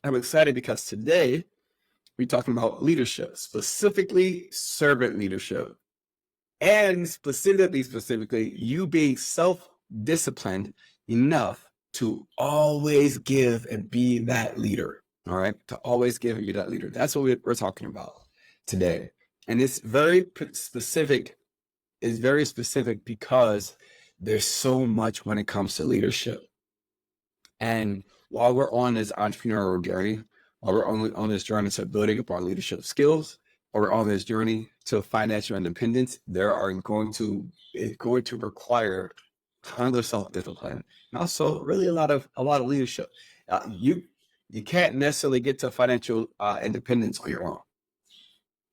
I'm excited because today we're talking about leadership, specifically servant leadership, and specifically, you being self-disciplined enough to always give and be that leader. All right, to always give and be that leader. That's what we're talking about today, and it's very specific. It's very specific because there's so much when it comes to leadership. And while we're on this entrepreneurial journey, while we're on this journey to building up our leadership skills, or we're on this journey to financial independence, it's going to require tons of self-discipline and also really a lot of leadership. You can't necessarily get to financial independence on your own.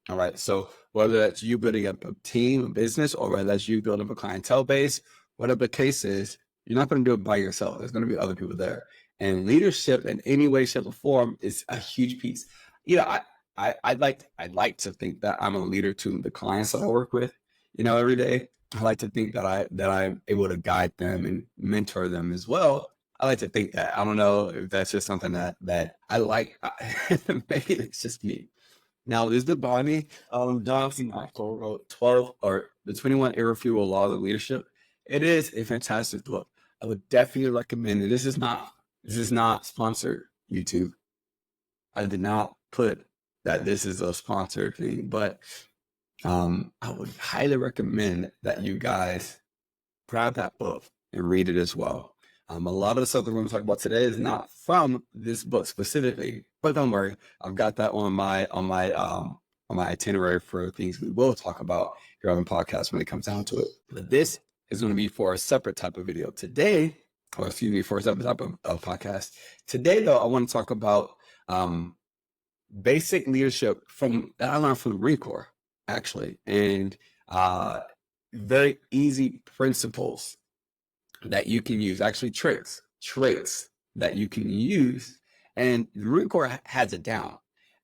All right. So whether that's you building up a team, a business, or whether that's you building up a clientele base, whatever the case is, you're not going to do it by yourself. There's going to be other people there. And leadership in any way, shape, or form is a huge piece. I'd like to think that I'm a leader to the clients that I work with, every day. I like to think that I'm able to guide them and mentor them as well. I like to think that. I don't know if that's just something that I like. Maybe it's just me. Now, this is the Bonnie Johnson Michael wrote 12 or the 21 Irrefutable Laws of Leadership. It is a fantastic book. I would definitely recommend it. This is not sponsored, YouTube. I did not put that this is a sponsored thing, but I would highly recommend that you guys grab that book and read it as well. A lot of the stuff that we're going to talk about today is not from this book specifically, but don't worry, I've got that on my itinerary for things we will talk about here on the podcast when it comes down to it. But this is going to be for a separate type of video today, for a separate type of podcast. Today, though, I want to talk about basic leadership that I learned from the Marine Corps, actually, and very easy principles that you can use, actually traits that you can use. And the Marine Corps has it down.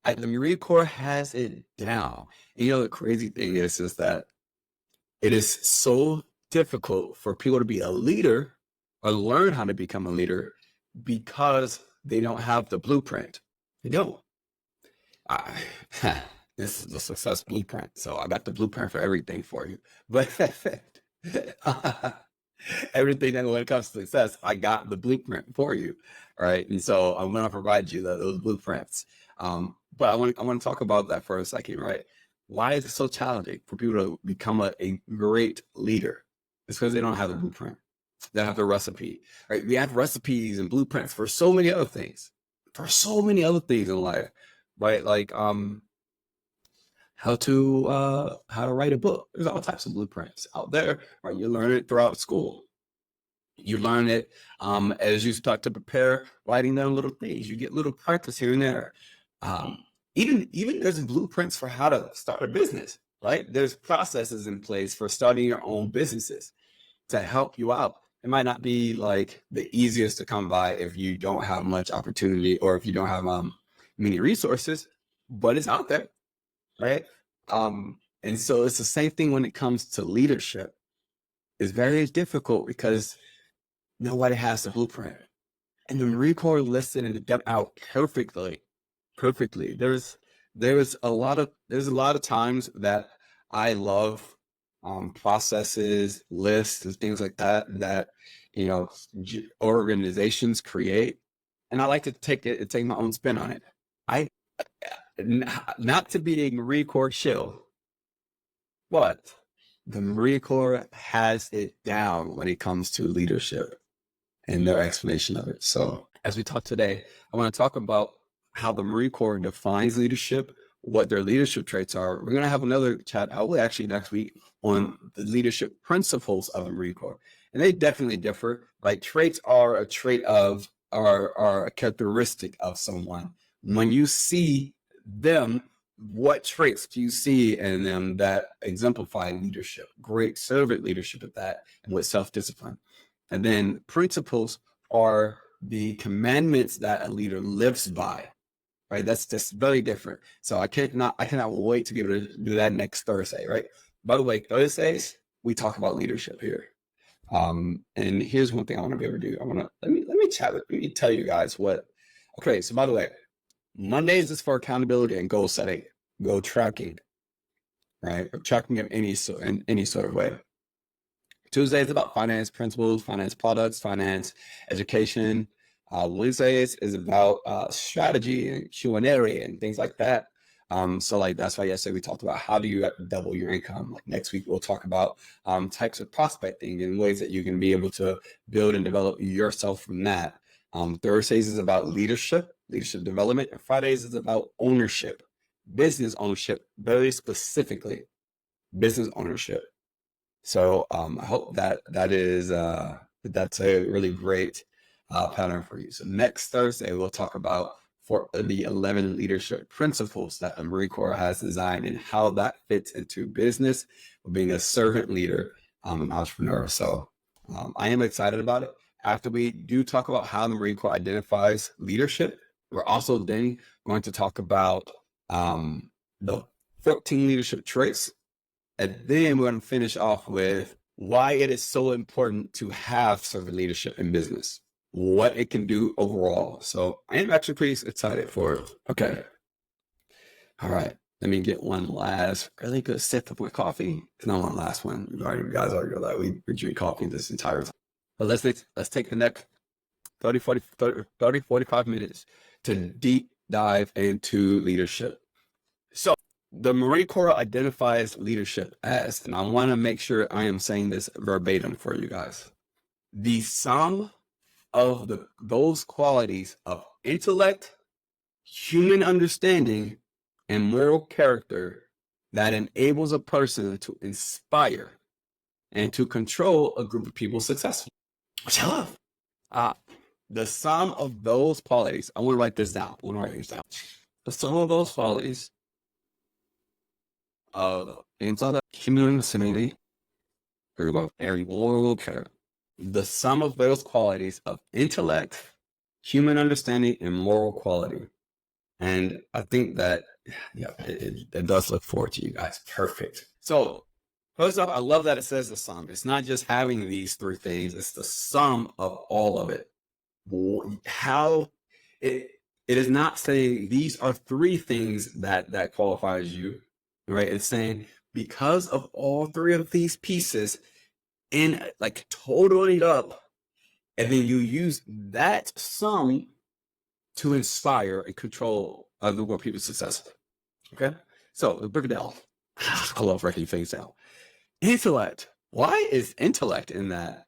The Marine Corps has it down. And the crazy thing is that it is so difficult for people to be a leader or learn how to become a leader because they don't have the blueprint. They don't. This is the success blueprint. So I got the blueprint for everything for you. But everything that when it comes to success, I got the blueprint for you. Right. And so I'm going to provide you those blueprints. But I want to talk about that for a second, right? Why is it so challenging for people to become a great leader? It's because they don't have the blueprint. They don't have the recipe, right? We have recipes and blueprints for so many other things, in life, right? Like, how to write a book. There's all types of blueprints out there, right? You learn it throughout school. You learn it as you start to prepare, writing down little things. You get little practice here and there. Even there's blueprints for how to start a business, right? There's processes in place for starting your own businesses to help you out. It might not be like the easiest to come by if you don't have much opportunity or if you don't have many resources, but it's out there, right? And so it's the same thing when it comes to leadership. It's very difficult because nobody has the blueprint. And the Marine Corps listed it out perfectly. There's a lot of times that I love processes, lists, and things like that organizations create, and I like to take my own spin on it. Not to be a Marine Corps shill, but the Marine Corps has it down when it comes to leadership and their explanation of it. So as we talk today, I want to talk about how the Marine Corps defines leadership, what their leadership traits are. We're going to have another chat, hopefully actually next week, on the leadership principles of the Marine Corps. And they definitely differ. Like traits are a trait of, are a characteristic of someone. When you see them, what traits do you see in them that exemplify leadership? Great servant leadership at that, and with self-discipline. And then principles are the commandments that a leader lives by, right? That's just very different. So I cannot wait to be able to do that next Thursday, right? By the way, Thursdays, we talk about leadership here. And here's one thing I want to be able to do. Let me tell you guys what, okay. So by the way, Mondays is for accountability and goal setting, goal tracking, right? Or tracking in any sort of way. Tuesday is about finance principles, finance products, finance education. Wednesdays is about strategy and Q&A and things like that. So like that's why yesterday we talked about how do you double your income. Like next week we'll talk about types of prospecting and ways that you can be able to build and develop yourself from that. Thursdays is about leadership development, and Fridays is about ownership, business ownership, very specifically business ownership. So I hope that's a really great pattern for you. So next Thursday, we'll talk about the 11 leadership principles that the Marine Corps has designed and how that fits into business, being a servant leader, an entrepreneur. So I am excited about it. After we do talk about how the Marine Corps identifies leadership, we're also then going to talk about the 14 leadership traits. And then we're going to finish off with why it is so important to have servant leadership in business, what it can do overall. So I am actually pretty excited for it. Okay. All right. Let me get one last really good sip of my coffee. It's not one last one. You guys already know that we drink coffee this entire time. But let's take the next 30, 45 minutes to deep dive into leadership. So the Marine Corps identifies leadership as, and I want to make sure I am saying this verbatim for you guys, the sum of those qualities of intellect, human understanding, and moral character that enables a person to inspire and to control a group of people successfully. Which I love. The sum of those qualities, I want to write this down. The sum of those qualities inside human vicinity, very moral care. The sum of those qualities of intellect, human understanding, and moral quality. And I think that, it does look forward to you guys. Perfect. So first off, I love that it says the sum. It's not just having these three things. It's the sum of all of it. How it is not saying these are three things that qualifies you. Right? It's saying because of all three of these pieces in like totaling it up, and then you use that sum to inspire and control other more people's success. Okay? So let's break it down. I love breaking things down. Intellect. Why is intellect in that?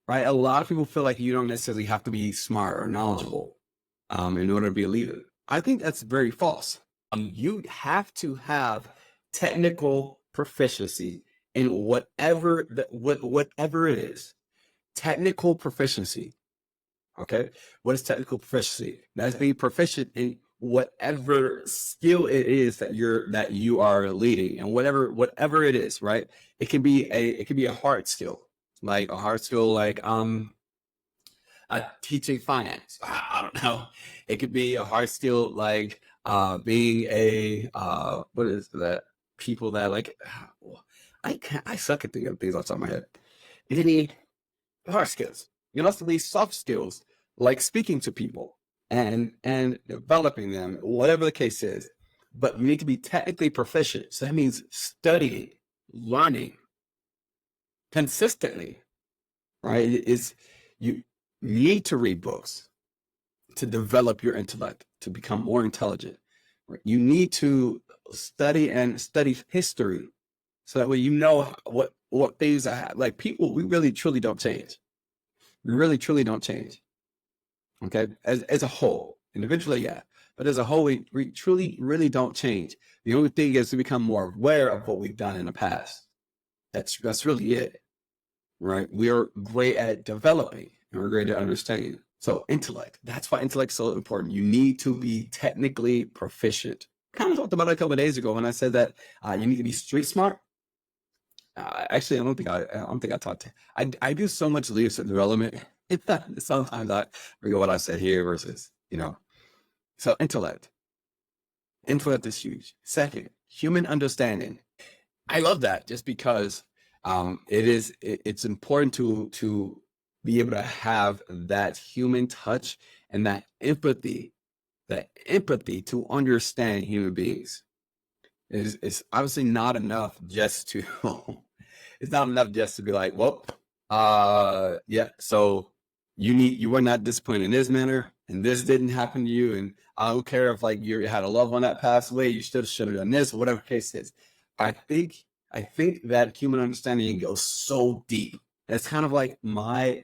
Right? A lot of people feel like you don't necessarily have to be smart or knowledgeable in order to be a leader. I think that's very false. You have to have technical proficiency in whatever it is. Technical proficiency. Okay? What is technical proficiency? That's being proficient in whatever skill it is that you are leading, and whatever it is, right? It can be a hard skill. Like teaching finance. I don't know. It could be a hard skill like being a what is that? People that like I suck at thinking of things off the top of my head. You need hard skills. You also need soft skills like speaking to people and developing them, whatever the case is. But you need to be technically proficient. So that means studying, learning consistently, right? You need to read books to develop your intellect, to become more intelligent. Right? You need to study history so that way you know what things are like. People, we really truly don't change. We really truly don't change. Okay, as a whole, individually, yeah, but as a whole, we truly really don't change. The only thing is to become more aware of what we've done in the past. That's really it, right? We are great at developing, and we're great at understanding. So intellect. That's why intellect is so important. You need to be technically proficient. Kind of talked about it a couple of days ago when I said that you need to be street smart. Actually, I don't think I talked. I do so much leadership development. In fact, sometimes I forget what I said here versus So intellect is huge. Second, human understanding. I love that just because it's important to be able to have that human touch and that empathy the empathy to understand human beings is obviously not enough just to it's not enough just to be like, well, yeah, so you were not disciplined in this manner, and this didn't happen to you, and I don't care if like you had a loved one that passed away, you should have done this, or whatever the case is. I think that human understanding goes so deep. It's kind of like my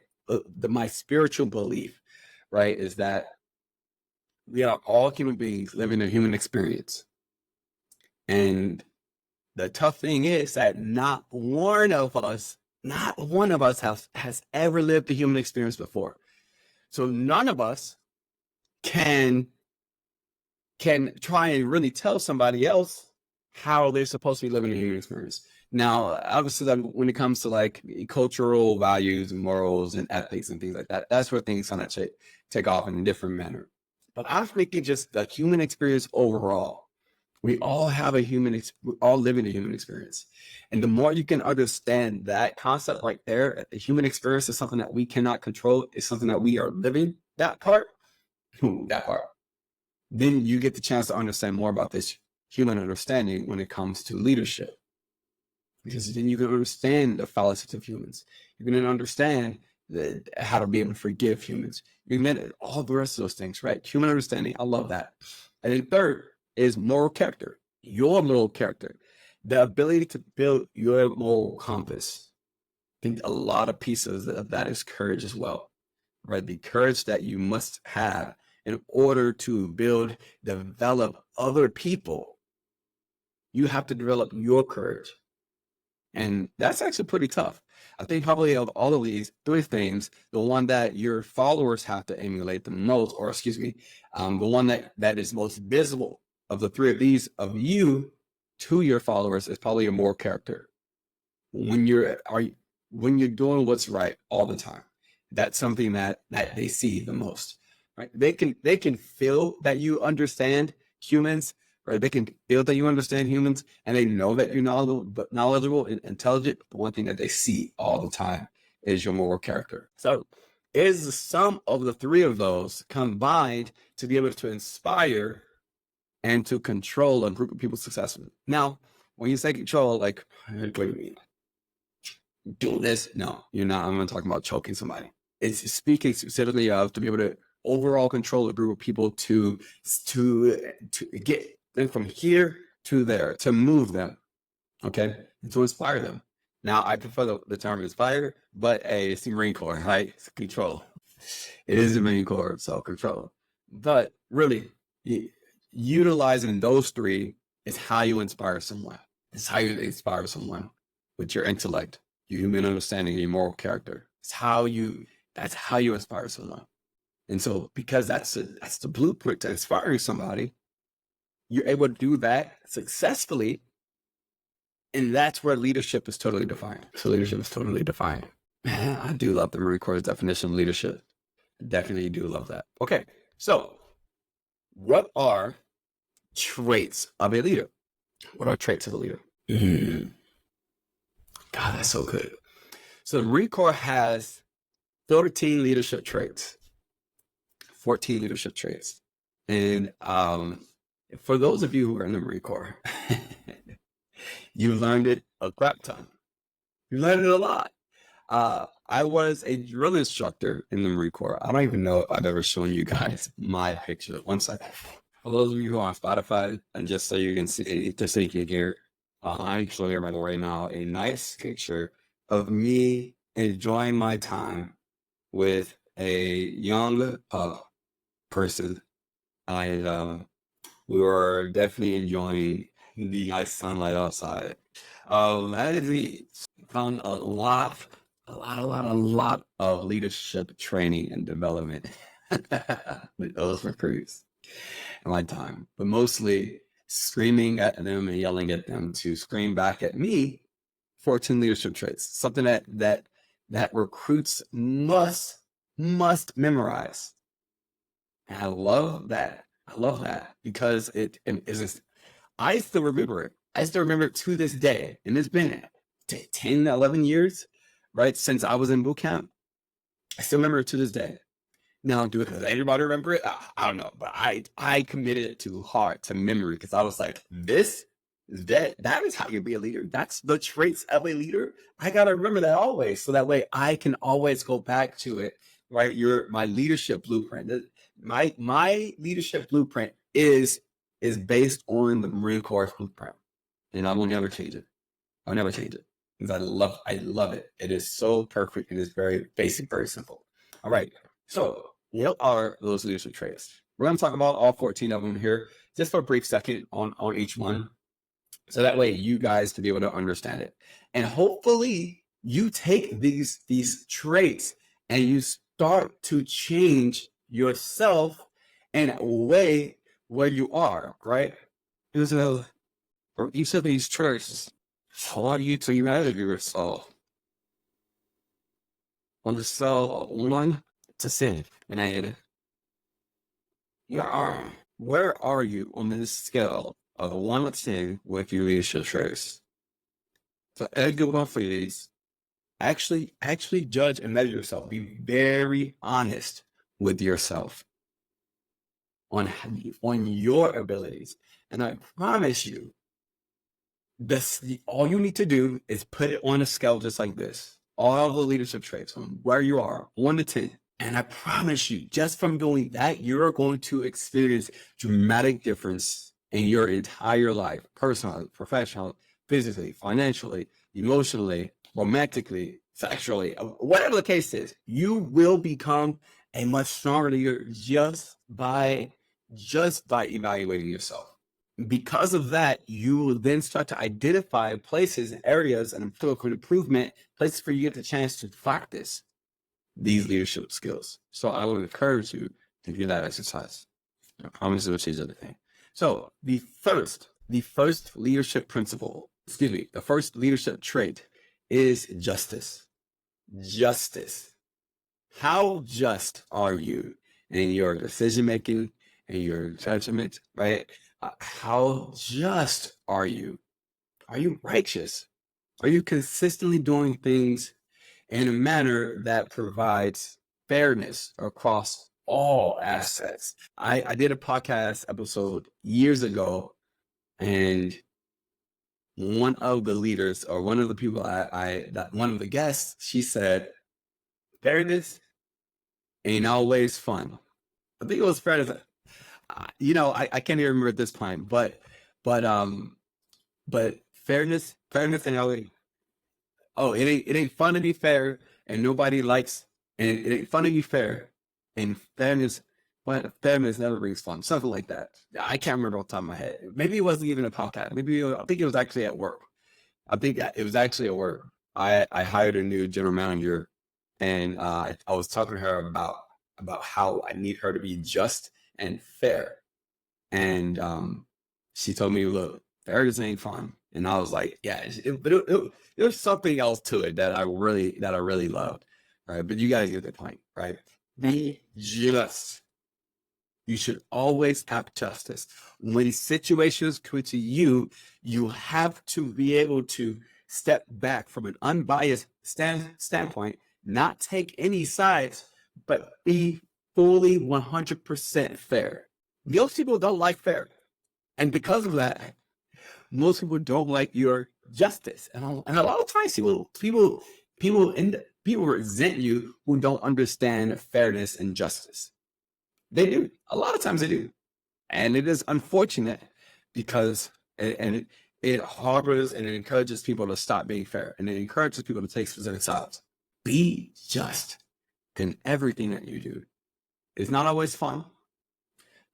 spiritual belief, right? Is that we are all human beings living a human experience. And the tough thing is that not one of us has ever lived a human experience before. So none of us can try and really tell somebody else how they're supposed to be living a human experience. Now, obviously, when it comes to like cultural values and morals and ethics and things like that, that's where things kind of take off in a different manner. But I'm thinking just the human experience overall. We all have we all live in a human experience. And the more you can understand that concept right there, the human experience is something that we cannot control. It's something that we are living, that part, then you get the chance to understand more about this human understanding when it comes to leadership. Because then you can understand the fallacies of humans. You can understand how to be able to forgive humans. You can all the rest of those things, right? Human understanding, I love that. And then third is moral character, your moral character, the ability to build your moral compass. I think a lot of pieces of that is courage as well, right? The courage that you must have in order to develop other people. You have to develop your courage. And that's actually pretty tough. I think probably of all of these three things, the one that your followers have to emulate the most, or the one that is most visible of the three of these of you to your followers is probably your moral character. When you're doing what's right all the time, that's something that they see the most, right? They can feel that you understand humans, right? They can feel that you understand humans, and they know that you're knowledgeable and intelligent. But one thing that they see all the time is your moral character. So it is the sum of the three of those combined to be able to inspire and to control a group of people successfully. Now, when you say control, like, what do you mean? Do this? No, you're not. I'm not talking about choking somebody. It's speaking specifically of to be able to overall control a group of people to get them from here to there, to move them, okay, and to inspire them. Now, I prefer the term inspire, but it's the Marine Corps, right? It's control. It is the Marine Corps, so control. But really, utilizing those three is how you inspire someone. It's how you inspire someone with your intellect, your human understanding, your moral character. That's how you inspire someone. And so, because that's the blueprint to inspiring somebody, you're able to do that successfully. And that's where leadership is totally defined. So leadership is totally defined. Man, I do love the Marine Corps' definition of leadership. I definitely do love that. Okay, so what are traits of a leader? What are traits of a leader? God, that's so good. So the Marine Corps has 13 leadership traits, 14 leadership traits. And for those of you who are in the Marine Corps, you learned it a crap ton. You learned it a lot. I was a drill instructor in the Marine Corps. I don't even know if I've ever shown you guys my picture. One second. For those of you who are on Spotify, and just so you can see, just so you can hear, I'm showing you right now a nice picture of me enjoying my time with a young person. We were definitely enjoying the nice sunlight outside. We found a lot of leadership training and development with those recruits in my time, but mostly screaming at them and yelling at them to scream back at me 14 leadership traits, something that recruits must memorize. And I love that. Because it is. I still remember it. I still remember it to this day. And it's been 10, 11 years, right, since I was in boot camp. I still remember it to this day. Now, do anybody remember it? I don't know, but I committed it to heart, to memory, because I was like, that is how you be a leader. That's the traits of a leader. I gotta remember that always, so that way I can always go back to it. Right, my leadership blueprint. My leadership blueprint is based on the Marine Corps blueprint, and I will never change it. I'll never change it because I love it. It is so perfect. It is very basic, very simple. All right. So what are those leadership traits? We're going to talk about all 14 of them here, just for a brief second on each one. So that way you guys can be able to understand it. And hopefully you take these traits and you start to change yourself in a way where you are, right? Each of these traits allow you to evaluate yourself on the scale of 1 to 10. And where are you on this scale of 1 to 10 with your leadership traits? So a good one for these, actually judge and measure yourself. Be very honest with yourself on your abilities. And I promise you, all you need to do is put it on a scale just like this. All the leadership traits from where you are, 1 to 10. And I promise you, just from doing that, you're going to experience dramatic difference in your entire life, personally, professionally, physically, financially, emotionally, romantically, sexually, whatever the case is. You will become a much stronger leader just by evaluating yourself. Because of that, you will then start to identify places and areas and improvement, places for you to get the chance to practice these leadership skills. So I would encourage you to do that exercise. I promise it will change everything. So the first leadership the first leadership trait is justice. Justice. How just are you in your decision making and your judgment, right? How just are you? Are you righteous? Are you consistently doing things in a manner that provides fairness across all assets? I did a podcast episode years ago, and one of the leaders, or one of the people one of the guests, she said, fairness ain't always fun. I think it was fairness. I can't even remember at this point, but fairness and always, it ain't fun to be fair, and nobody likes, and it ain't fun to be fair, and fairness never brings fun, something like that. I can't remember off the top of my head. Maybe it wasn't even a podcast. I think it was actually at work. I think it was actually at work. I hired a new general manager, and I was talking to her about how I need her to be just and fair. And she told me, look, fairness ain't fun. And I was like, yeah, there's something else to it that I really loved. Right. But you guys get the point, right? Be just. You should always have justice. When situations come to you, you have to be able to step back from an unbiased standpoint, not take any sides, but be fully 100% fair. Most people don't like fair. And because of that, most people don't like your justice. And a lot of times people resent you who don't understand fairness and justice. They do. A lot of times they do. And it is unfortunate because it harbors and it encourages people to stop being fair. And it encourages people to take specific sides. Be just in everything that you do. It's not always fun,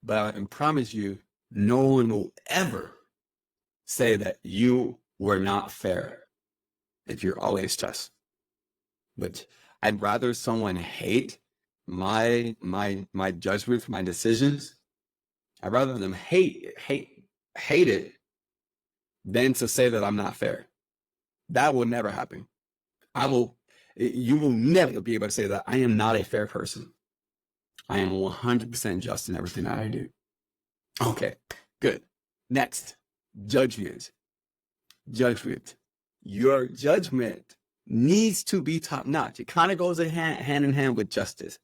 but I can promise you, no one will ever say that you were not fair if you're always just. But I'd rather someone hate my judgments, my decisions. I'd rather them hate it than to say that I'm not fair. That will never happen. You will never be able to say that I am not a fair person. I am 100% just in everything that I do. Okay, good. Next, judgment. Judgment. Your judgment needs to be top notch. It kind of goes hand in hand with justice,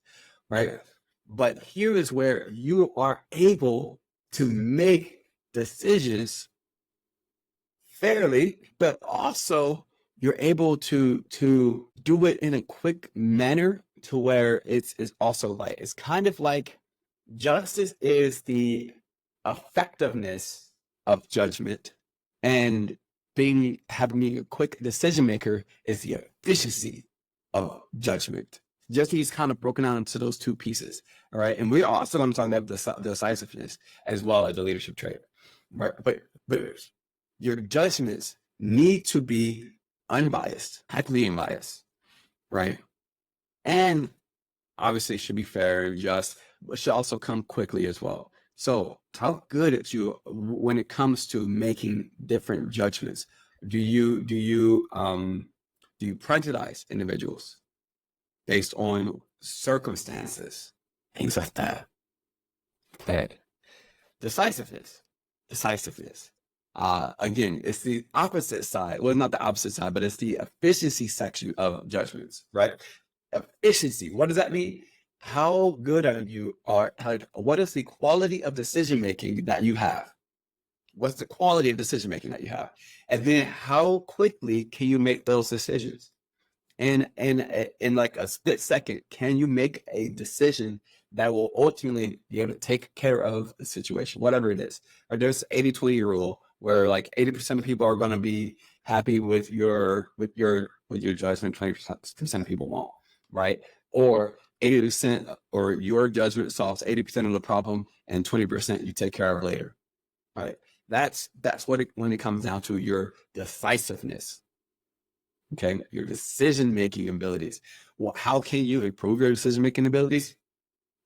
right? But here is where you are able to make decisions fairly, but also you're able to do it in a quick manner to where it's also light. It's kind of like justice is the effectiveness of judgment, and having a quick decision maker is the efficiency of judgment. Just he's kind of broken down into those two pieces. All right. And we're also going to talk about the decisiveness as well as the leadership trait. Right. But your judgments need to be unbiased, ethically unbiased, right? And obviously it should be fair and just, but should also come quickly as well. So how good at you when it comes to making different judgments? Do you prejudice individuals based on circumstances, things like that? Bad. Decisiveness. Again, it's the opposite side. Well, not the opposite side, but it's the efficiency section of judgments, right? Efficiency. What does that mean? How good are you? What is the quality of decision making that you have? What's the quality of decision making that you have? And then how quickly can you make those decisions? And in like a split second, can you make a decision that will ultimately be able to take care of the situation, whatever it is? Or there's 80-20 rule where like 80% of people are going to be happy with your judgment, 20% of people won't, right? Or 80% or your judgment solves 80% of the problem and 20% you take care of later, right? That's when it comes down to your decisiveness. Okay, your decision-making abilities. Well, how can you improve your decision-making abilities?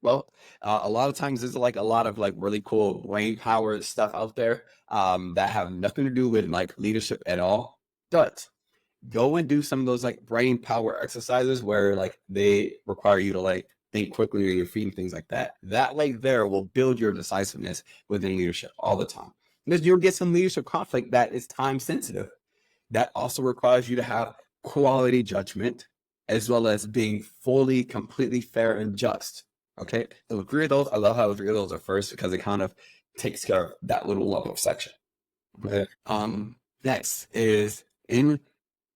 Well, a lot of times there's like a lot of like really cool brain power stuff out there that have nothing to do with like leadership at all. But go and do some of those like brain power exercises where like they require you to like think quickly on your feet and things like that. That like there will build your decisiveness within leadership all the time. Because you'll get some leadership conflict that is time sensitive. That also requires you to have quality judgment as well as being fully, completely fair and just. Okay. So 3 of those, I love how 3 of those are first because it kind of takes care of that little level of section. Okay. Next is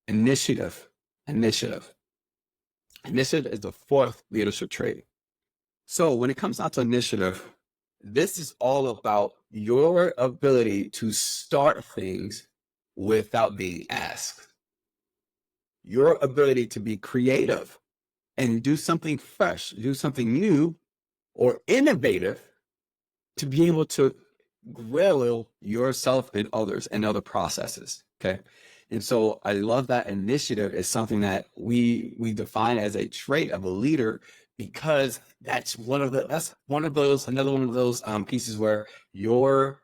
initiative. Initiative is the 4th leadership trait. So when it comes down to initiative, this is all about your ability to start things without being asked. Your ability to be creative and do something fresh, do something new or innovative to be able to grow yourself and others and other processes. Okay. And so I love that initiative is something that we define as a trait of a leader, because that's another one of those pieces where your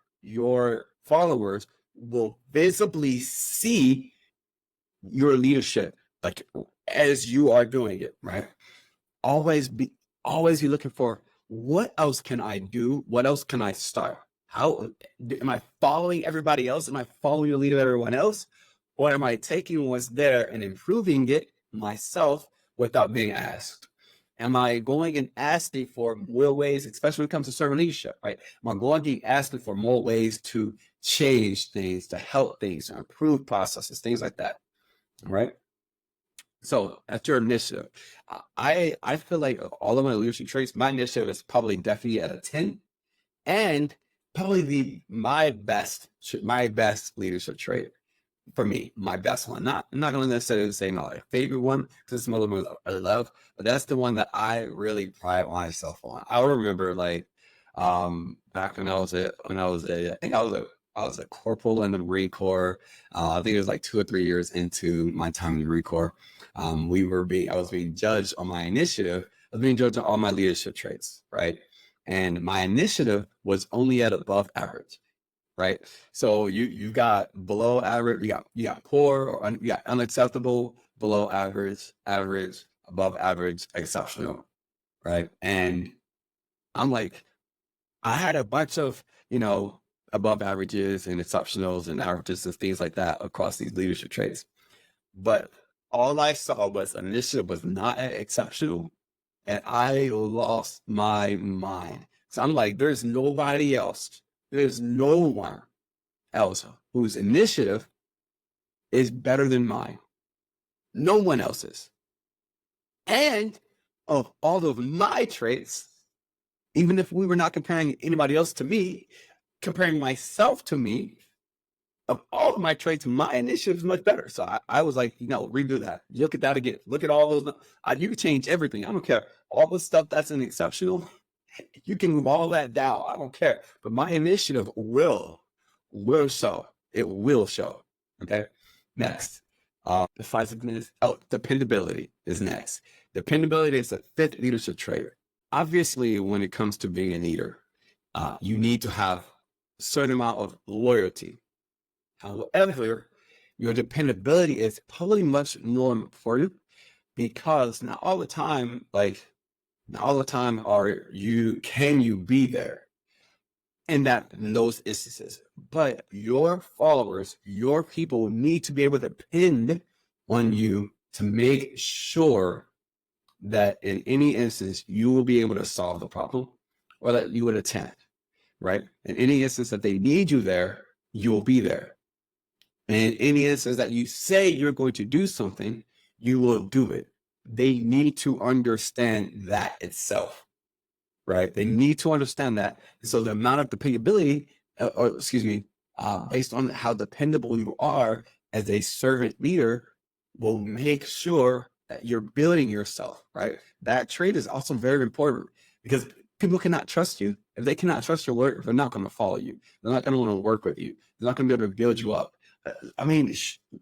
followers will visibly see your leadership, like as you are doing it, right? Always be looking for, what else can I do? What else can I start? How am I following everybody else? Am I following the leader of everyone else? Or am I taking what's there and improving it myself without being asked? Am I going and asking for more ways, especially when it comes to servant leadership, right? Am I going and asking for more ways to change things, to help things, to improve processes, things like that, right? So that's your initiative. I feel like all of my leadership traits, my initiative is probably definitely at a 10, and probably my best leadership trait. For me, my best one. I'm not going to necessarily say my favorite one, because it's one of the ones I love, but that's the one that I really pride myself on. I remember like back when I was a corporal in the Marine Corps. I think it was like 2 or 3 years into my time in the Marine Corps. I was being judged on my initiative. I was being judged on all my leadership traits, right? And my initiative was only at above average. Right. So you got below average, you got poor, or you got unacceptable, below average, average, above average, exceptional. Right. And I'm like, I had a bunch of, above averages and exceptionals and averages and things like that across these leadership traits. But all I saw was initiative was not exceptional and I lost my mind. So I'm like, there's nobody else. There's no one else whose initiative is better than mine. No one else's. And of all of my traits, even if we were not comparing anybody else to me, comparing myself to me, of all of my traits, my initiative is much better. So I was like, redo that. Look at that again. Look at all those. You can change everything. I don't care. All the stuff that's an exceptional, you can move all that down. I don't care. But my initiative will show. It will show. Okay. Next. Decisiveness. Dependability is next. Dependability is the fifth leadership trait. Obviously, when it comes to being a leader, you need to have a certain amount of loyalty. However, your dependability is probably much normal for you, because not all the time can you be there in those instances. But your followers, your people need to be able to depend on you to make sure that in any instance you will be able to solve the problem, or that you would attend, right? In any instance that they need you there, you will be there. And in any instance that you say you're going to do something, you will do it. They need to understand that itself, right? They need to understand that. So the amount of dependability, based on how dependable you are as a servant leader, will make sure that you're building yourself, right? That trait is also very important, because people cannot trust you. If they cannot trust your work, they're not going to follow you. They're not going to want to work with you. They're not going to be able to build you up. I mean,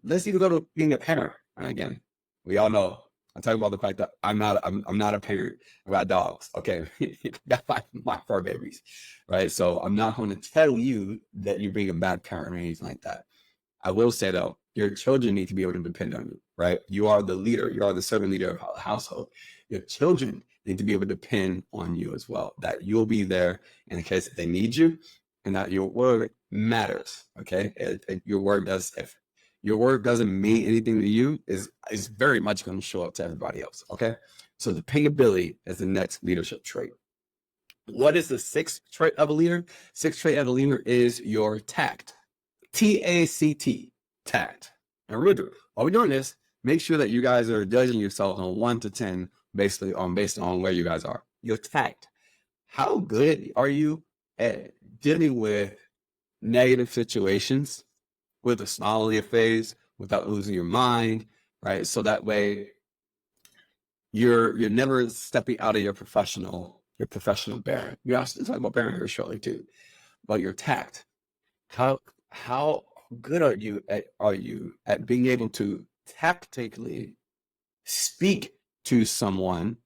let's even go to being a parent. And again, we all know, I talk about the fact that I'm not a parent. I got dogs. Okay. Got my fur babies. Right. So I'm not going to tell you that you're being a bad parent or anything like that. I will say though, your children need to be able to depend on you, right? You are the leader. You are the servant leader of the household. Your children need to be able to depend on you as well, that you'll be there in the case that they need you, and that your word matters. Okay. If your word doesn't mean anything to you, is very much going to show up to everybody else. Okay. So dependability is the next leadership trait. What is the sixth trait of a leader? Sixth trait of a leader is your tact. T-A-C-T, tact. And while we're doing this, make sure that you guys are judging yourself on 1 to 10, based on where you guys are. Your tact. How good are you at dealing with negative situations with a smile on your face, without losing your mind, right? So that way you're never stepping out of your professional bearing. You're also talking about bearing here shortly too, about your tact. How good are you at being able to tactfully speak to someone,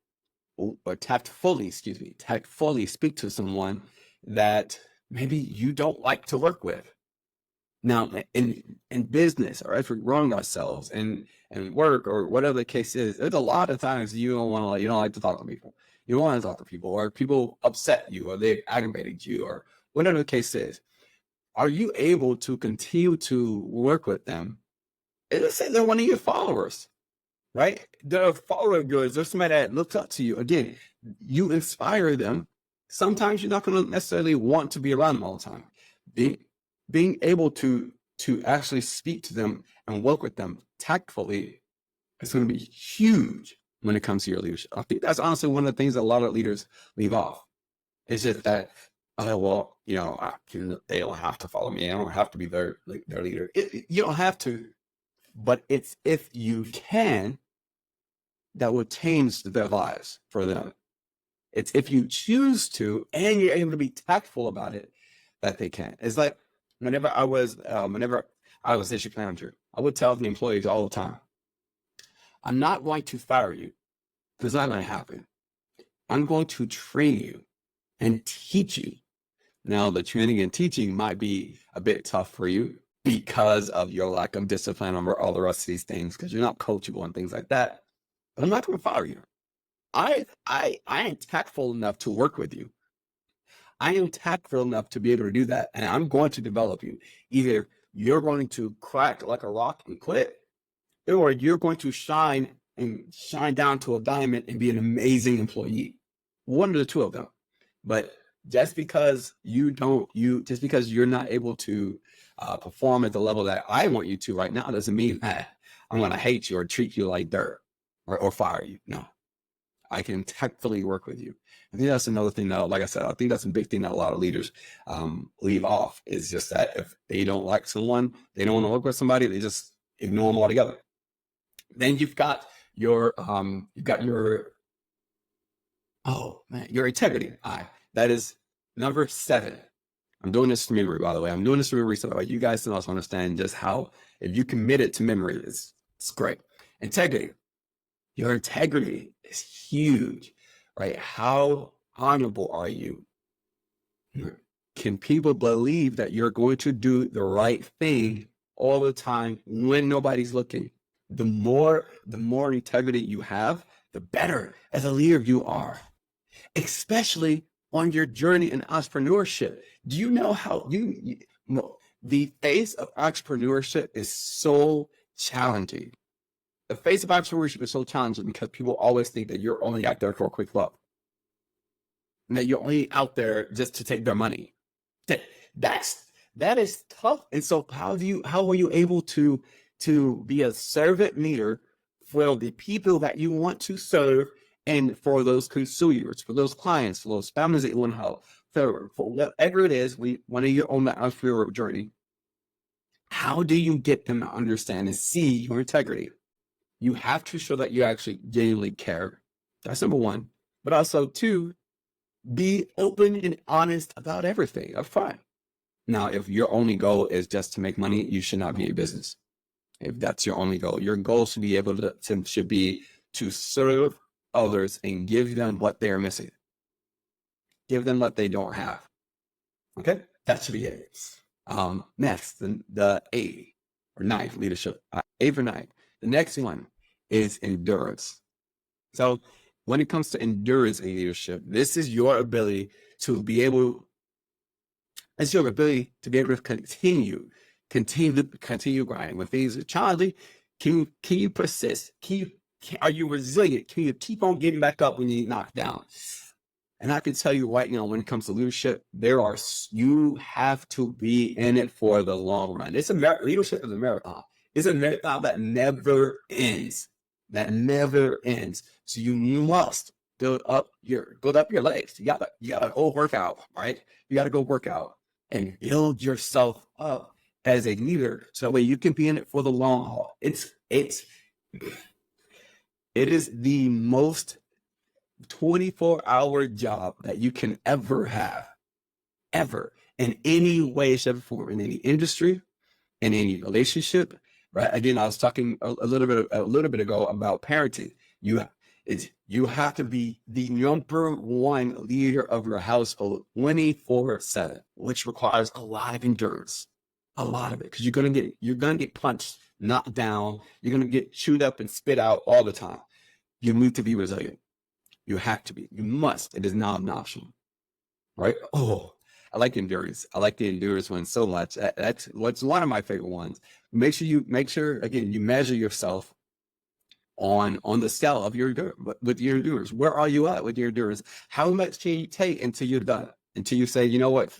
or tactfully speak to someone that maybe you don't like to work with? Now, in business, or as we're growing ourselves and work, or whatever the case is, there's a lot of times you don't like to talk to people. You don't want to talk to people, or people upset you, or they've aggravated you, or whatever the case is. Are you able to continue to work with them? And let's say they're one of your followers, right? They're a follower of yours. They're somebody that looks up to you. Again, you inspire them. Sometimes you're not going to necessarily want to be around them all the time. Being able to actually speak to them and work with them tactfully is going to be huge when it comes to your leadership. I think that's honestly one of the things that a lot of leaders leave off. It's just that, they don't have to follow me. I don't have to be their leader. You don't have to, but it's if you can, that will change their lives for them. It's if you choose to, and you're able to be tactful about it, that they can. It's like whenever I was district manager, I would tell the employees all the time, I'm not going to fire you, because that's not going to happen. I'm going to train you and teach you. Now, the training and teaching might be a bit tough for you because of your lack of discipline or all the rest of these things, because you're not coachable and things like that. But I'm not going to fire you. I am tactful enough to work with you. I am tactful enough to be able to do that, and I'm going to develop you. Either you're going to crack like a rock and quit, or you're going to shine and shine down to a diamond and be an amazing employee. One of the two of them. But just because just because you're not able to perform at the level that I want you to right now doesn't mean that I'm going to hate you or treat you like dirt or fire you. No, I can tactfully work with you. I think that's another thing that, like I said, I think that's a big thing that a lot of leaders leave off, is just that if they don't like someone, they don't want to work with somebody, they just ignore them altogether. Then you've got your your integrity. That is number 7. I'm doing this from memory, by the way. I'm doing this from memory so that you guys can also understand just how, if you commit it to memory, it's great. Integrity. Your integrity is huge, right? How honorable are you? Can people believe that you're going to do the right thing all the time when nobody's looking? The more integrity you have, the better as a leader you are, especially on your journey in entrepreneurship. Do you know how the face of entrepreneurship is so challenging? The face of entrepreneurship is so challenging because people always think that you're only out there for a quick buck, and that you're only out there just to take their money. That is tough. And so how are you able to be a servant leader for the people that you want to serve, and for those consumers, for those clients, for those families that you want to help, for whatever it is, when you're on the entrepreneurial journey? How do you get them to understand and see your integrity? You have to show that you actually genuinely care. That's number 1. But also 2, be open and honest about everything up front. Now, if your only goal is just to make money, you should not be in business. If that's your only goal, your goal should be to serve others and give them what they're missing. Give them what they don't have. Okay, that should be it. Next, the 8 or 9 leadership. 8 or 9. The next one is endurance. So when it comes to endurance in leadership, this is your ability to be able. It's your ability to be able to continue grinding when things are challenging. Can you persist? Are you resilient? Can you keep on getting back up when you get knocked down? And I can tell you right now, when it comes to leadership, you have to be in it for the long run. Leadership is a marathon. It's a marathon that never ends. So you must build up your legs. You gotta go work out, right? You gotta go work out and build yourself up as a leader, so that way you can be in it for the long haul. It is the most 24-hour job that you can ever have, ever, in any way, shape, or form, in any industry, in any relationship. Right? Again, I was talking a little bit ago about parenting. You have to be the number 1 leader of your household 24/7, which requires a lot of endurance, a lot of it, because you're gonna get punched, knocked down, you're gonna get chewed up and spit out all the time. You need to be resilient. You have to be. You must. It is not an option, right? Oh, I like endurance. I like the endurance one so much. That's what's one of my favorite ones. Make sure again, you measure yourself on the scale of with your endurance. Where are you at with your endurance? How much can you take until you're done? Until you say, you know what,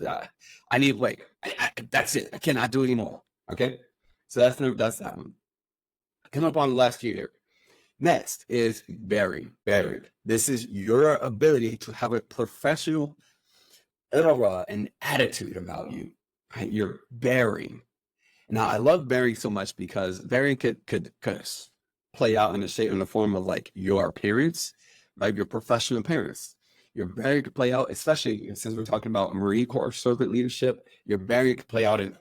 I need weight. That's it. I cannot do anymore. Okay, so that's that one. Come up on the last year. Next is bearing. This is your ability to have a professional aura and attitude about you. Right? You're bearing. Now, I love bearing so much because bearing could play out in the form of like your appearance, like your professional appearance. Your bearing could play out, especially since we're talking about Marine Corps servant leadership. Your bearing could play out in.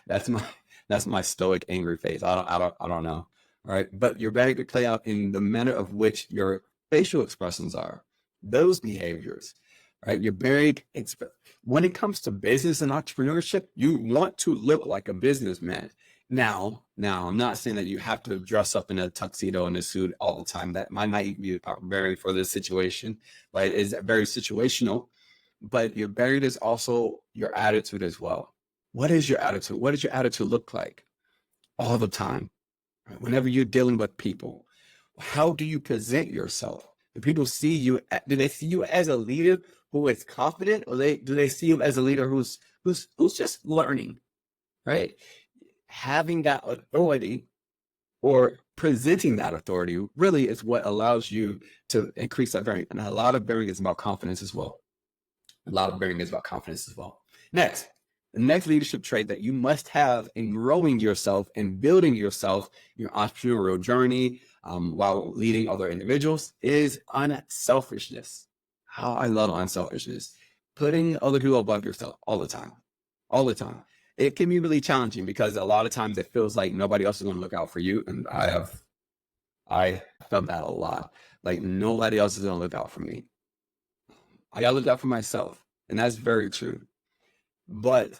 That's my stoic, angry face. I don't know. All right, but your bearing could play out in the manner of which your facial expressions are. Those behaviors. Right, you're very when it comes to business and entrepreneurship, you want to look like a businessman. Now, I'm not saying that you have to dress up in a tuxedo and a suit all the time. That might not be very for this situation, but it's very situational. But your bearing is also your attitude as well. What is your attitude? What does your attitude look like? all the time. Right? Whenever you're dealing with people, how do you present yourself? Do people see you? Do they see you as a leader who is confident, or do they see you as a leader who's just learning? Right? Having that authority or presenting that authority really is what allows you to increase that variance. And a lot of variance is about confidence as well. A lot of variance is about confidence as well. Next, the next leadership trait that you must have in growing yourself and building yourself, your entrepreneurial journey, while leading other individuals, is unselfishness. How I love unselfishness. Putting other people above yourself all the time. All the time. It can be really challenging because a lot of times it feels like nobody else is going to look out for you. And I felt that a lot. Like nobody else is going to look out for me. I got to look out for myself. And that's very true. But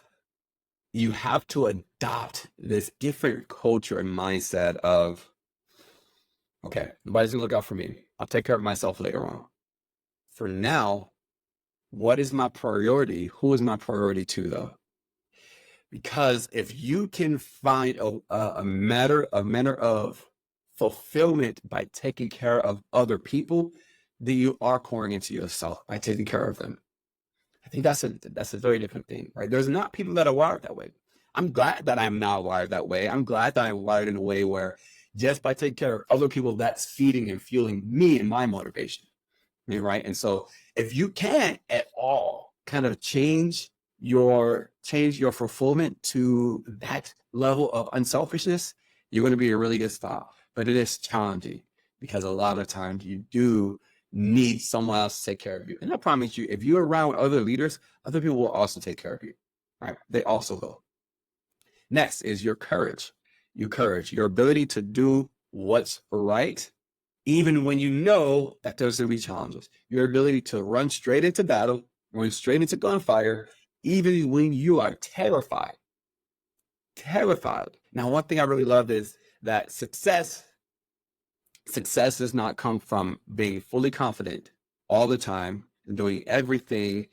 you have to adopt this different culture and mindset of, okay, nobody's going to look out for me. I'll take care of myself later on. For now, what is my priority? Who is my priority to, though? Because if you can find a manner of fulfillment by taking care of other people, then you are pouring into yourself by taking care of them. I think that's a very different thing, right? There's not people that are wired that way. I'm glad that I'm not wired that way. I'm glad that I'm wired in a way where just by taking care of other people, that's feeding and fueling me and my motivation, right? And so if you can at all kind of change your fulfillment to that level of unselfishness, you're going to be a really good spot. But it is challenging because a lot of times you do need someone else to take care of you. And I promise you, if you're around other leaders, other people will also take care of you, right? They also will. Next is your courage. Your ability to do what's right, even when you know that there's going to be challenges. Your ability to run straight into battle, run straight into gunfire, even when you are terrified. Now, one thing I really love is that success does not come from being fully confident all the time and doing everything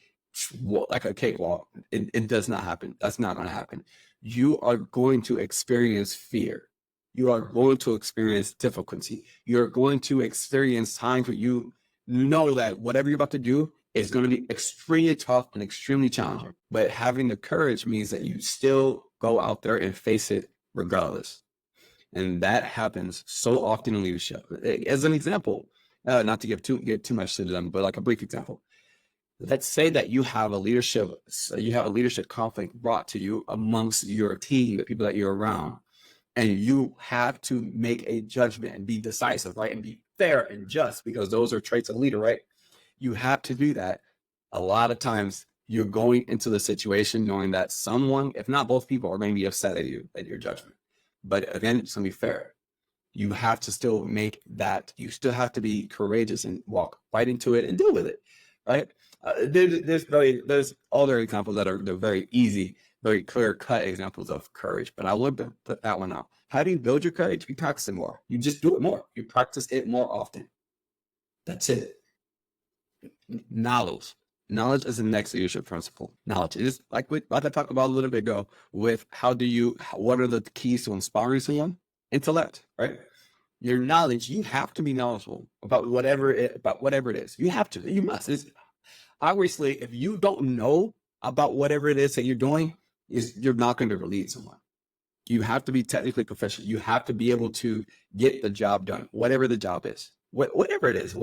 like a cakewalk. It does not happen. That's not going to happen. You are going to experience fear. You are going to experience difficulty. You're going to experience times where you know that whatever you're about to do is going to be extremely tough and extremely challenging. But having the courage means that you still go out there and face it regardless. And that happens so often in leadership. As an example, not to get too much to them, but like a brief example. Let's say that you have a leadership conflict brought to you amongst your team, the people that you're around, and you have to make a judgment and be decisive, right? And be fair and just, because those are traits of a leader, right? You have to do that. A lot of times you're going into the situation knowing that someone, if not both people, are going to be upset at you, at your judgment. But again, it's going to be fair. You have to still make that, you still have to be courageous and walk right into it and deal with it, right? There's other examples that are very easy, very clear-cut examples of courage, but I would put that one out. How do you build your courage? You practice it more. You just do it more. You practice it more often. That's it. Knowledge is the next leadership principle. Knowledge is like I talked about a little bit ago with what are the keys to inspiring someone? Intellect, right? Your knowledge, you have to be knowledgeable about whatever it is. You have to. You must. Obviously, if you don't know about whatever it is that you're doing, you're not going to lead someone. You have to be technically proficient. You have to be able to get the job done, whatever the job is, whatever it is.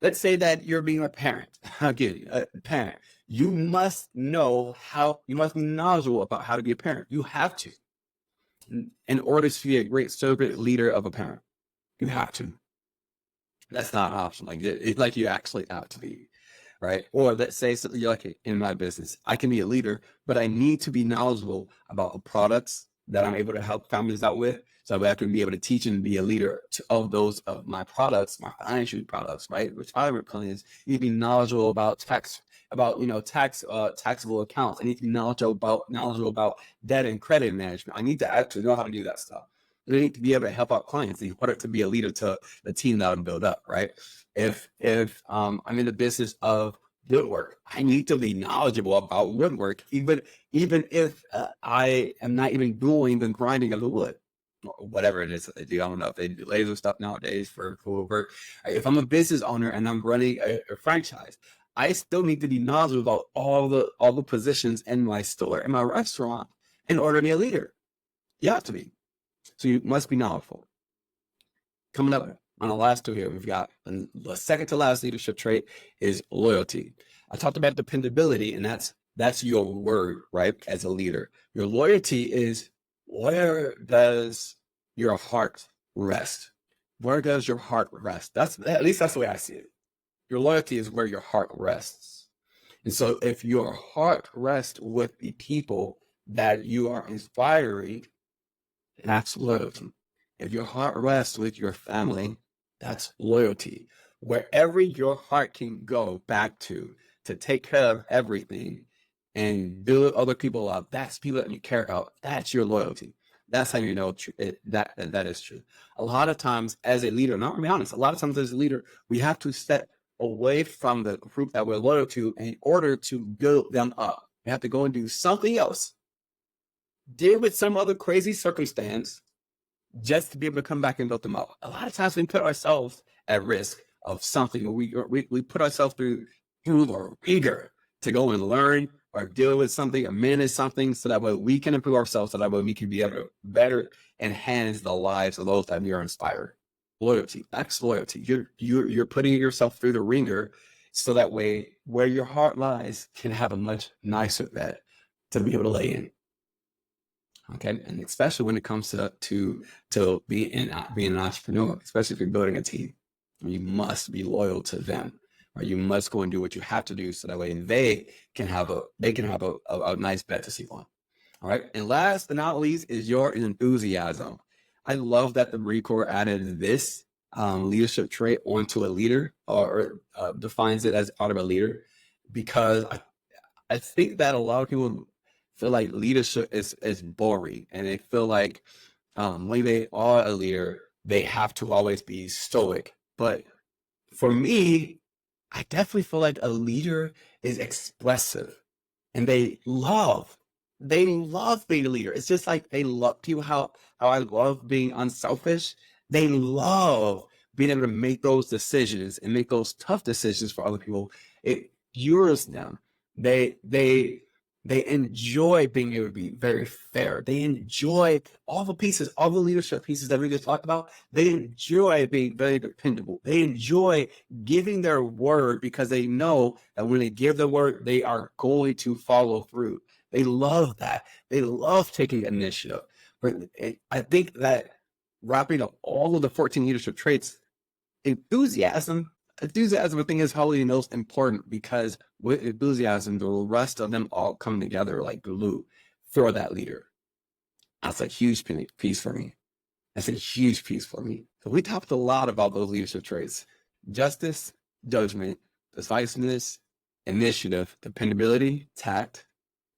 Let's say that you're being a parent. Again, a parent. You must be knowledgeable about how to be a parent. You have to, in order to be a great servant leader of a parent. You have to. That's not an option. It's like you actually have to be. Right? Or let's say something like in my business, I can be a leader, but I need to be knowledgeable about products that I'm able to help families out with. So I have to be able to teach and be a leader of my products, my financial products, right? Retirement plans. You need to be knowledgeable about taxable accounts. I need to be knowledgeable about debt and credit management. I need to actually know how to do that stuff. I need to be able to help out clients in order to be a leader to the team that I'm built up, right? If I'm in the business of good work. I need to be knowledgeable about woodwork, even if I am not even doing the grinding of the wood, or whatever it is that they do. I don't know if they do laser stuff nowadays for cool work. If I'm a business owner and I'm running a franchise, I still need to be knowledgeable about all the positions in my store, in my restaurant, in order to be a leader. You have to be. So you must be knowledgeable. Coming up on the last two here, we've got the second to last leadership trait is loyalty. I talked about dependability, and that's your word, right? As a leader, your loyalty is, where does your heart rest? Where does your heart rest? At least that's the way I see it. Your loyalty is where your heart rests. And so if your heart rests with the people that you are inspiring, that's loyalty. If your heart rests with your family, that's loyalty. Wherever your heart can go back to take care of everything and build other people up, that's people that you care about. That's your loyalty. That's how you know that is true. A lot of times as a leader, not to be honest, a lot of times as a leader, we have to step away from the group that we're loyal to in order to build them up. We have to go and do something else, deal with some other crazy circumstance, just to be able to come back and build them up. A lot of times we put ourselves at risk of something. We put ourselves through or eager to go and learn or deal with something or manage something, so that way we can improve ourselves, so that way we can be able to better enhance the lives of those that we are inspired. Loyalty, that's loyalty. You're putting yourself through the ringer, so that way where your heart lies can have a much nicer bed to be able to lay in. Okay, and especially when it comes to being an entrepreneur, especially if you're building a team, you must be loyal to them, or you must go and do what you have to do, so that way they can have a nice bed to sleep on. All right, and last but not least is your enthusiasm. I love that the Marine Corps added this leadership trait onto a leader, or defines it as part of a leader, because I think that a lot of people feel like leadership is boring, and they feel like when they are a leader, they have to always be stoic. But for me, I definitely feel like a leader is expressive, and they love being a leader. It's just like they love people, how I love being unselfish. They love being able to make those decisions and make those tough decisions for other people. It fuels them. They enjoy being able to be very fair. They enjoy all the leadership pieces that we just talked about. They enjoy being very dependable. They enjoy giving their word, because they know that when they give the word, they are going to follow through. They love that. They love taking initiative. But I think that wrapping up all of the 14 leadership traits, enthusiasm, I think is probably the most important, because with enthusiasm, the rest of them all come together like glue for that leader. That's a huge piece for me. That's a huge piece for me. So we talked a lot about those leadership traits: justice, judgment, decisiveness, initiative, dependability, tact,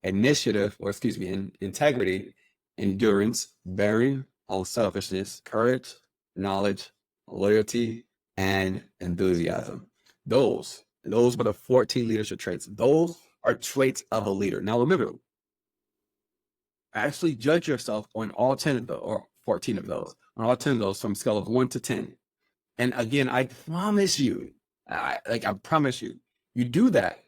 integrity, endurance, bearing, unselfishness, courage, knowledge, loyalty, and enthusiasm. Those were the 14 leadership traits. Those are traits of a leader. Now remember, actually judge yourself on all 10 of those, or 14 of those, on all 10 of those, from a scale of 1 to 10. And again, I promise you, you do that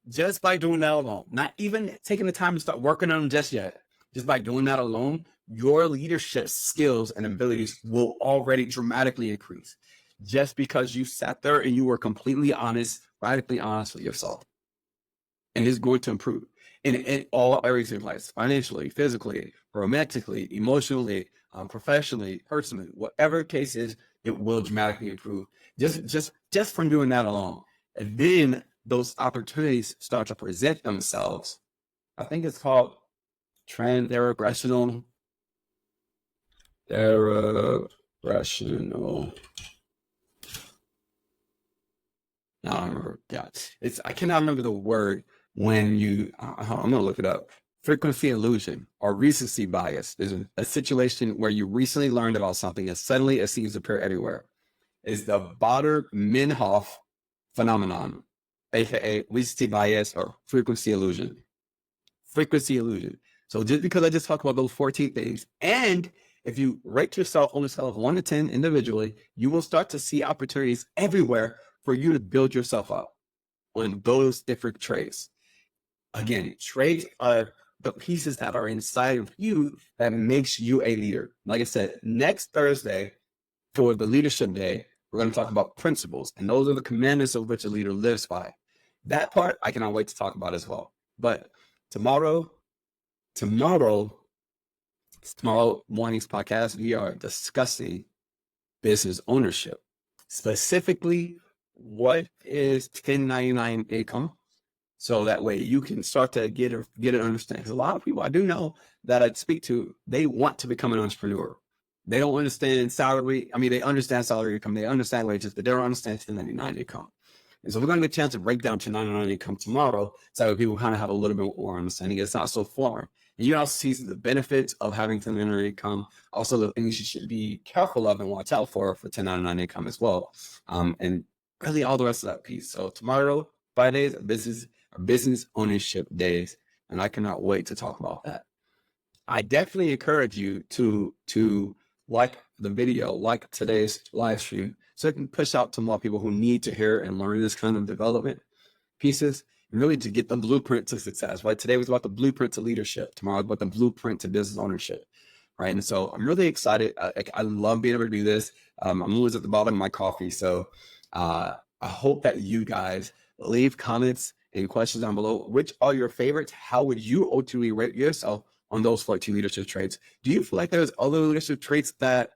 just by doing that alone. Not even taking the time to start working on them just yet. Just by doing that alone, your leadership skills and abilities will already dramatically increase, just because you sat there and you were completely honest, radically honest with yourself. And it's going to improve in all areas of life: financially, physically, romantically, emotionally, professionally, personally, whatever the case is, it will dramatically improve just from doing that alone. And then those opportunities start to present themselves. I think it's called transregressional. I don't remember. Yeah, I cannot remember the word when you. I'm gonna look it up. Frequency illusion or recency bias is a situation where you recently learned about something and suddenly it seems to appear everywhere. It's the Bader-Meinhof phenomenon. aka recency bias or frequency illusion. Frequency illusion. So just because I just talked about those 14 things, and if you rate yourself on a scale of 1 to 10 individually, you will start to see opportunities everywhere for you to build yourself up on those different traits. Again, traits are the pieces that are inside of you that makes you a leader. Like I said, next Thursday for the leadership day, we're going to talk about principles, and those are the commandments of which a leader lives by. That part I cannot wait to talk about as well. But tomorrow morning's podcast, we are discussing business ownership. Specifically, what is 1099 income? So that way you can start to get an understanding. Because a lot of people I do know that I speak to, they want to become an entrepreneur. They don't understand salary. I mean, they understand salary income. They understand wages, but they don't understand 1099 income. And so we're going to get a chance to break down 1099 income tomorrow so that people kind of have a little bit more understanding. It's not so foreign. And you also see the benefits of having 1099 income, also the things you should be careful of and watch out for 1099 income as well. And really all the rest of that piece. So tomorrow, Fridays, business ownership days, and I cannot wait to talk about that. I definitely encourage you to like the video, like today's live stream, so it can push out to more people who need to hear and learn this kind of development pieces, and really to get the blueprint to success. Right? Today was about the blueprint to leadership. Tomorrow is about the blueprint to business ownership. Right? And so I'm really excited. I love being able to do this. I'm always at the bottom of my coffee, so I hope that you guys leave comments and questions down below. Which are your favorites? How would you ultimately rate yourself on those 14 leadership traits? Do you feel like there's other leadership traits that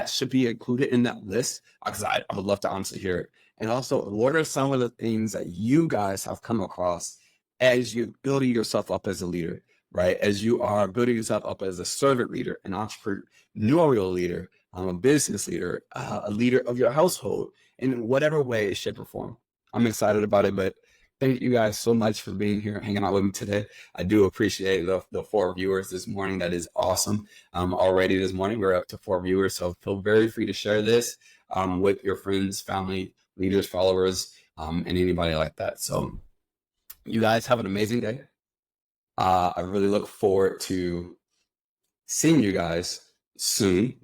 should be included in that list? Because I would love to honestly hear it. And also, what are some of the things that you guys have come across as you building yourself up as a leader, right? As you are building yourself up as a servant leader, an entrepreneurial leader, a business leader, a leader of your household, in whatever way, shape, or form. I'm excited about it, but thank you guys so much for being here, hanging out with me today. I do appreciate the 4 viewers this morning. That is awesome. Already this morning, we're up to 4 viewers, so feel very free to share this with your friends, family, leaders, followers, and anybody like that. So you guys have an amazing day. I really look forward to seeing you guys soon.